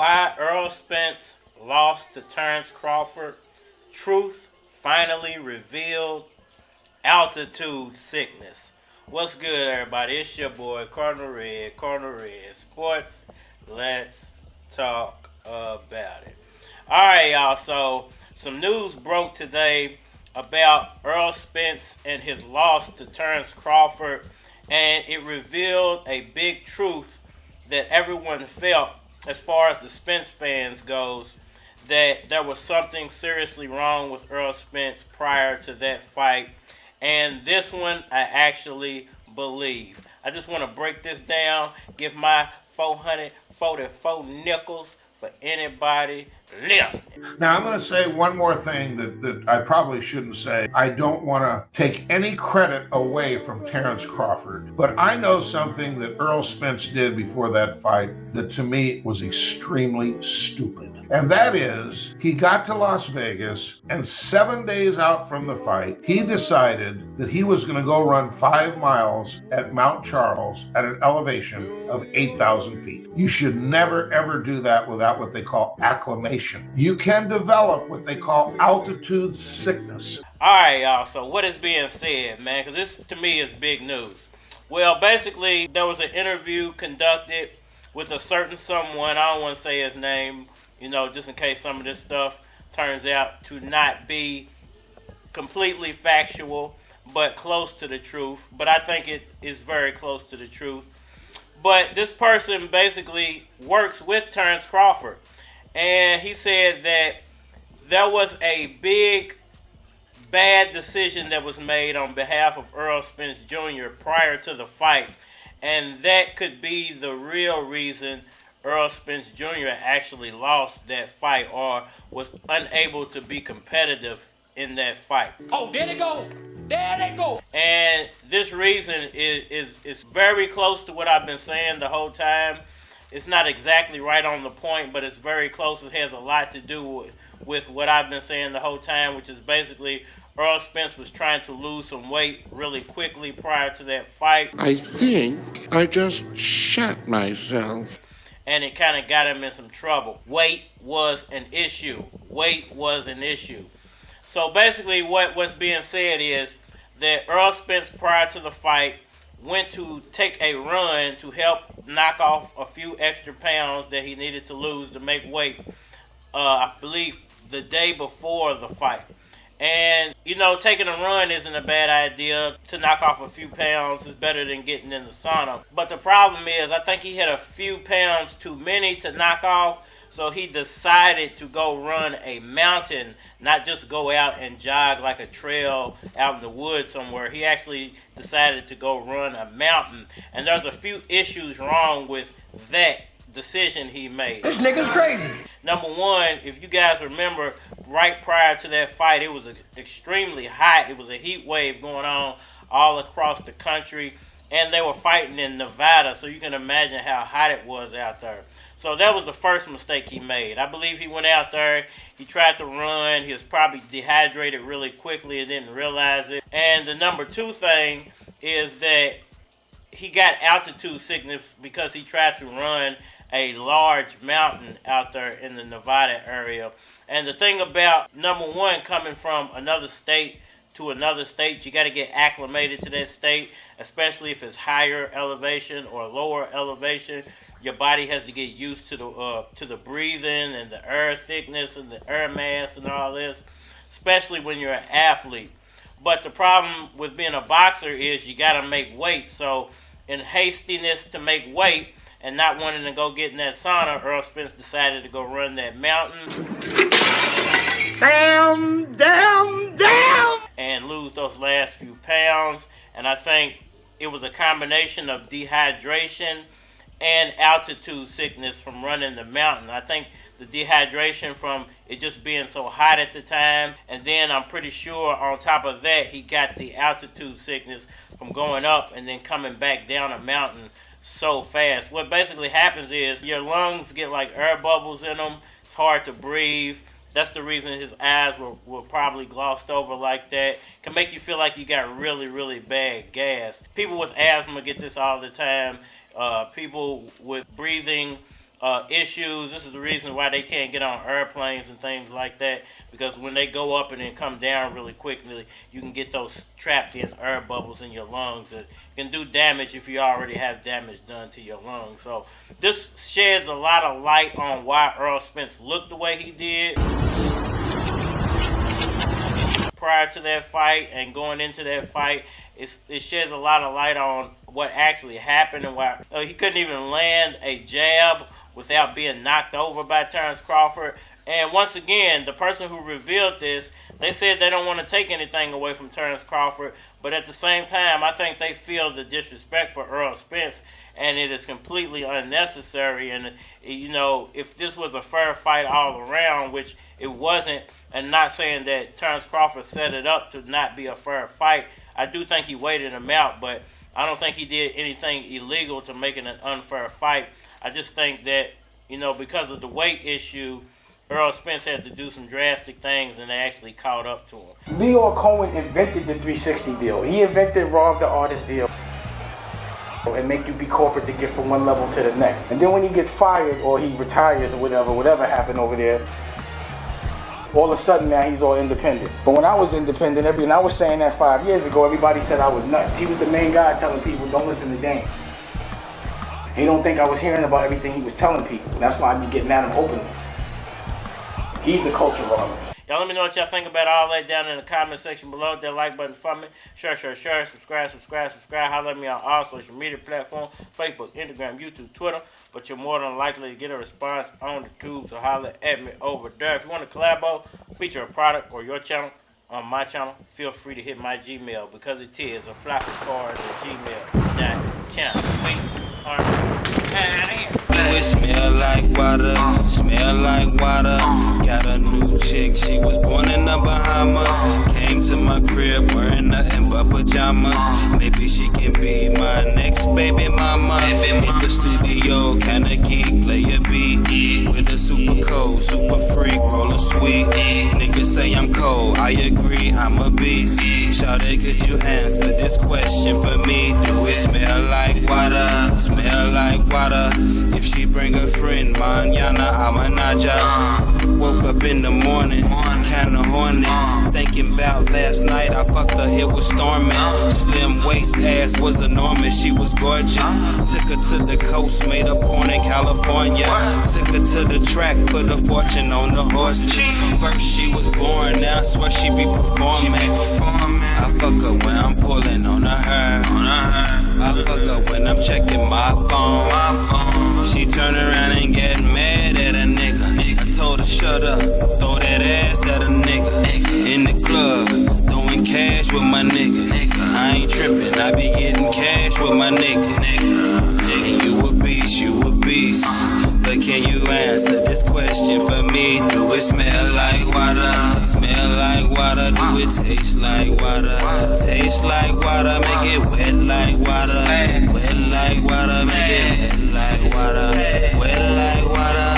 Why Errol Spence lost to Terence Crawford. Truth finally revealed. Altitude sickness. What's good, everybody? It's your boy, Cardinal Red Sports. Let's talk about it. Alright, y'all. So, some news broke today about Errol Spence and his loss to Terence Crawford. And it revealed a big truth that everyone felt as far as the Spence fans goes, that there was something seriously wrong with Errol Spence prior to that fight. And this one I actually believe. I just want to break this down, give my 444 nickels for anybody listening. Now, I'm going to say one more thing that I probably shouldn't say. I don't want to take any credit away from Terence Crawford, but I know something that Errol Spence did before that fight that to me was extremely stupid. And that is, he got to Las Vegas, and 7 days out from the fight, he decided that he was going to go run 5 miles at Mount Charles at an elevation of 8,000 feet. You should never, ever do that without what they call acclimation. You can develop what they call altitude sickness. All right, y'all. So what is being said, man? Because this, to me, is big news. Well, basically, there was an interview conducted with a certain someone. I don't want to say his name, just in case some of this stuff turns out to not be completely factual, but close to the truth. But I think it is very close to the truth. But this person basically works with Terence Crawford. And he said that there was a big, bad decision that was made on behalf of Errol Spence Jr. prior to the fight. And that could be the real reason Errol Spence Jr. actually lost that fight or was unable to be competitive in that fight. Oh, there they go. There they go. And this reason is very close to what I've been saying the whole time. It's not exactly right on the point, but it's very close. It has a lot to do with what I've been saying the whole time, which is basically Errol Spence was trying to lose some weight really quickly prior to that fight. I think I just shat myself. And it kind of got him in some trouble. Weight was an issue. So basically what's being said is that Errol Spence prior to the fight went to take a run to help knock off a few extra pounds that he needed to lose to make weight, I believe the day before the fight. And, taking a run isn't a bad idea. To knock off a few pounds is better than getting in the sauna. But the problem is, I think he had a few pounds too many to knock off. So he decided to go run a mountain, not just go out and jog like a trail out in the woods somewhere. He actually decided to go run a mountain. And there's a few issues wrong with that decision he made. This nigga's crazy. Number one, if you guys remember, right prior to that fight, it was extremely hot. It was a heat wave going on all across the country. And they were fighting in Nevada, so you can imagine how hot it was out there. So that was the first mistake he made. I believe he went out there, he tried to run, he was probably dehydrated really quickly and didn't realize it. And the number two thing is that he got altitude sickness because he tried to run a large mountain out there in the Nevada area. And the thing about, number one, coming from another state to another state, you got to get acclimated to that state, especially if it's higher elevation or lower elevation. Your body has to get used to the breathing and the air thickness and the air mass and all this, especially when you're an athlete. But the problem with being a boxer is you got to make weight. So in hastiness to make weight and not wanting to go get in that sauna, Errol Spence decided to go run that mountain. Damn! And lose those last few pounds. And I think it was a combination of dehydration and altitude sickness from running the mountain. I think the dehydration from it just being so hot at the time, and then I'm pretty sure on top of that he got the altitude sickness from going up and then coming back down a mountain so fast. What basically happens is your lungs get like air bubbles in them. It's hard to breathe. That's the reason his eyes were probably glossed over like that. Can make you feel like you got really, really bad gas. People with asthma get this all the time. People with breathing issues. This is the reason why they can't get on airplanes and things like that, because when they go up and then come down really quickly, you can get those trapped in air bubbles in your lungs that can do damage if you already have damage done to your lungs. So this sheds a lot of light on why Errol Spence looked the way he did prior to that fight and going into that fight. It sheds a lot of light on what actually happened and why he couldn't even land a jab without being knocked over by Terence Crawford. And once again, the person who revealed this, they said they don't want to take anything away from Terence Crawford, but at the same time, I think they feel the disrespect for Errol Spence, and it is completely unnecessary. And, you know, if this was a fair fight all around, which it wasn't, and not saying that Terence Crawford set it up to not be a fair fight, I do think he waited him out, but I don't think he did anything illegal to make it an unfair fight. I just think that, you know, because of the weight issue, Errol Spence had to do some drastic things, and they actually caught up to him. Leo Cohen invented the 360 deal. He invented rob the artist deal and make you be corporate to get from one level to the next. And then when he gets fired or he retires or whatever happened over there, all of a sudden now he's all independent. But when I was independent, and I was saying that 5 years ago, everybody said I was nuts. He was the main guy telling people, don't listen to Dame. He don't think I was hearing about everything he was telling people. That's why I be getting at him openly. He's a culture robber. Y'all let me know what y'all think about all that down in the comment section below. Hit that like button for me. Share. Subscribe. Holler at me on all social media platforms. Facebook, Instagram, YouTube, Twitter. But you're more than likely to get a response on the tube, so holler at me over there. If you want to collabo, feature a product or your channel on my channel, feel free to hit my Gmail, because it is a floppy card at gmail.com. We are out of here. It smell like water, got a new chick, she was born in the Bahamas. Came to my crib wearing nothing but pajamas. Maybe she can be my next baby mama. Hit the studio, kinda geek, play a beat with a super cold, super freak, roll a sweet. Niggas say I'm cold, I agree, I'm a beast. Shawty, could you answer this question for me? Do it smell like water? Smell like water? If she bring a friend, mañana amanaja. Woke up in the morning, kinda horny. Thinking about last night, I fucked her, it was storming. Slim waist, ass was enormous, she was gorgeous. Took her to the coast, made a point in California. Took her to the track, put a fortune on the horses. First she was born, now I swear she be performing. I fuck her when I'm pulling on her. I fuck her when I'm checking my phone. She turn around and get mad at a nigga. I told her shut up, throw that ass at a nigga. In the club, throwing cash with my nigga. I ain't tripping, I be getting cash with my nigga. And you a beast. But can you answer this question for me? Do it smell like water? Smell like water? Do it taste like water? Taste like water? Make it wet like water. Wet like water? Make it wet like water. Wet like water.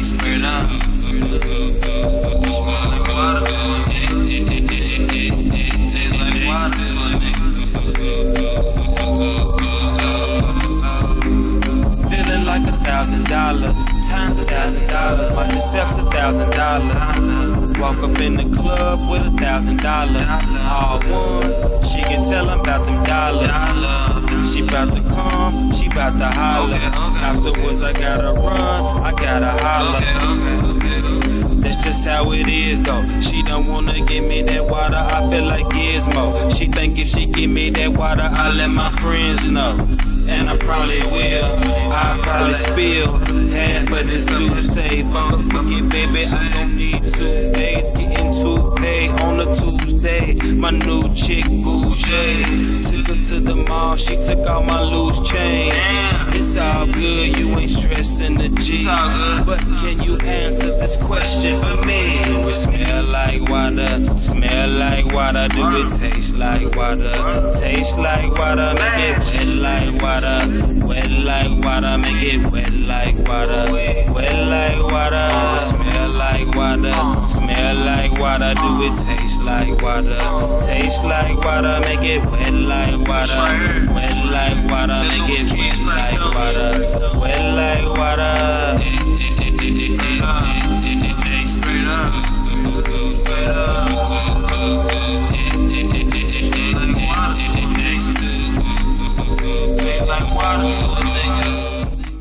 Straight up. Like $1,000 times $1,000, my yourself's $1,000. Walk up in the club with $1,000. All ones, she can tell I'm about them dollars. She bout to come, she bout to holler. Afterwards I gotta run, I gotta holler. That's just how it is though. She don't wanna give me that water, I feel like Gizmo. She think if she give me that water, I'll let my friends know. And I probably will, I'll probably spill half of this dude say, fuck a cookie, baby, I don't need 2 days. Getting too paid on a Tuesday. My new chick, bougie. Took her to the mall, she took out my loose chain. It's all good, you ain't stressing the G. But can you answer this question for me? Do it smell like water? Smell like water? Do it taste like water? Taste like water? Make it wet like water. Wet like water, make it wet like water. Wet like water. Do it smell like water? Smell like water? Do it taste like water? Taste like water, make it wet like water. Wet like like water, make it wet like water, wet like water.